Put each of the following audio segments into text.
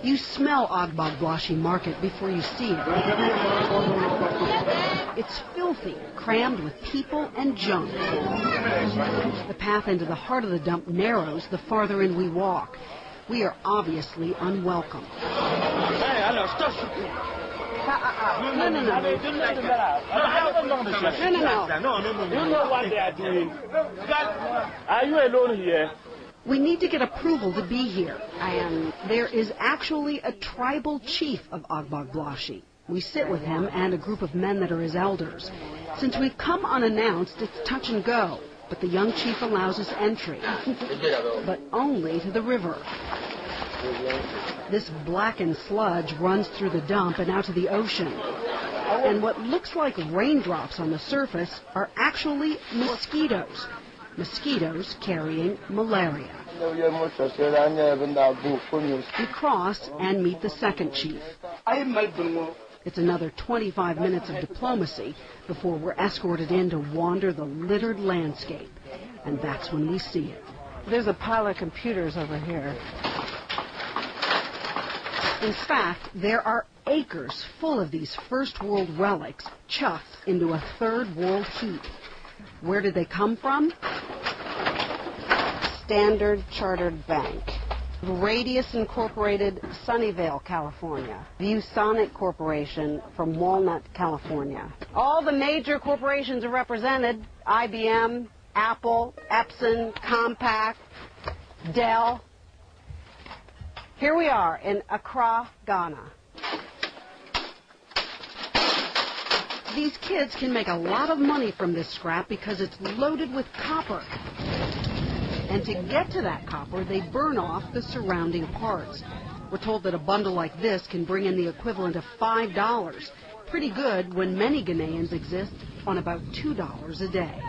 You smell Agbogbloshie Market before you see it. It's filthy, crammed with people and junk. The path into the heart of the dump narrows the farther in we walk. We are obviously unwelcome. No. You know what they are doing. Are you alone here? We need to get approval to be here, and there is actually a tribal chief of Agbogbloshie. We sit with him and a group of men that are his elders. Since we've come unannounced, it's touch and go, but the young chief allows us entry, but only to the river. This blackened sludge runs through the dump and out to the ocean. And what looks like raindrops on the surface are actually mosquitoes. Mosquitoes carrying malaria. We cross and meet the second chief. It's another 25 minutes of diplomacy before we're escorted in to wander the littered landscape. And that's when we see it. There's a pile of computers over here. In fact, there are acres full of these first world relics chucked into a third world heap. Where did they come from? Standard Chartered Bank. Radius Incorporated, Sunnyvale, California. ViewSonic Corporation from Walnut, California. All the major corporations are represented. IBM, Apple, Epson, Compaq, Dell. Here we are in Accra, Ghana. These kids can make a lot of money from this scrap because it's loaded with copper. And to get to that copper, they burn off the surrounding parts. We're told that a bundle like this can bring in the equivalent of $5. Pretty good when many Ghanaians exist on about $2 a day.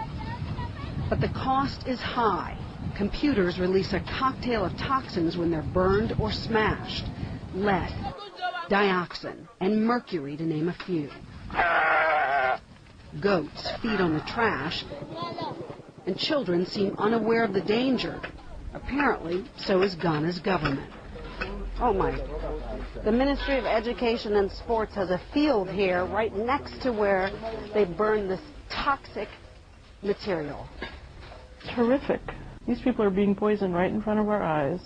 But the cost is high. Computers release a cocktail of toxins when they're burned or smashed. Lead, dioxin, and mercury, to name a few. Goats feed on the trash, and children seem unaware of the danger. Apparently, so is Ghana's government. Oh my. The Ministry of Education and Sports has a field here right next to where they burn this toxic material. Terrific. These people are being poisoned right in front of our eyes.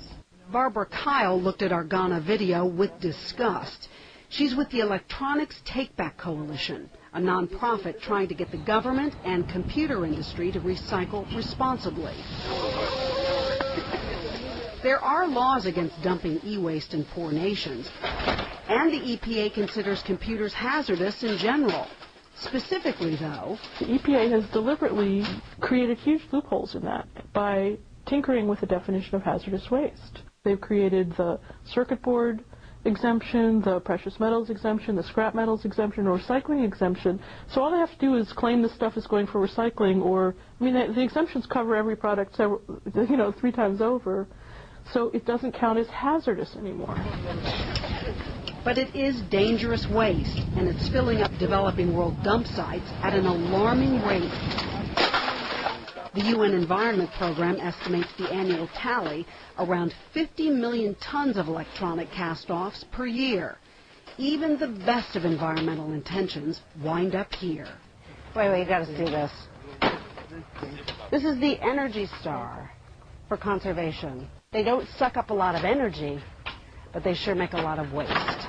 Barbara Kyle looked at our Ghana video with disgust. She's with the Electronics Take-Back Coalition, a nonprofit trying to get the government and computer industry to recycle responsibly. There are laws against dumping e-waste in poor nations, and the EPA considers computers hazardous in general. Specifically, though, the EPA has deliberately created huge loopholes in that by tinkering with the definition of hazardous waste. They've created the circuit board exemption, the precious metals exemption, the scrap metals exemption, or recycling exemption. So all they have to do is claim this stuff is going for recycling, or, I mean, the exemptions cover every product several, 3 times over. So it doesn't count as hazardous anymore. But it is dangerous waste, and it's filling up developing world dump sites at an alarming rate. The UN Environment Program estimates the annual tally around 50 million tons of electronic cast-offs per year. Even the best of environmental intentions wind up here. Wait, you gotta see this. This is the Energy Star for conservation. They don't suck up a lot of energy, but they sure make a lot of waste.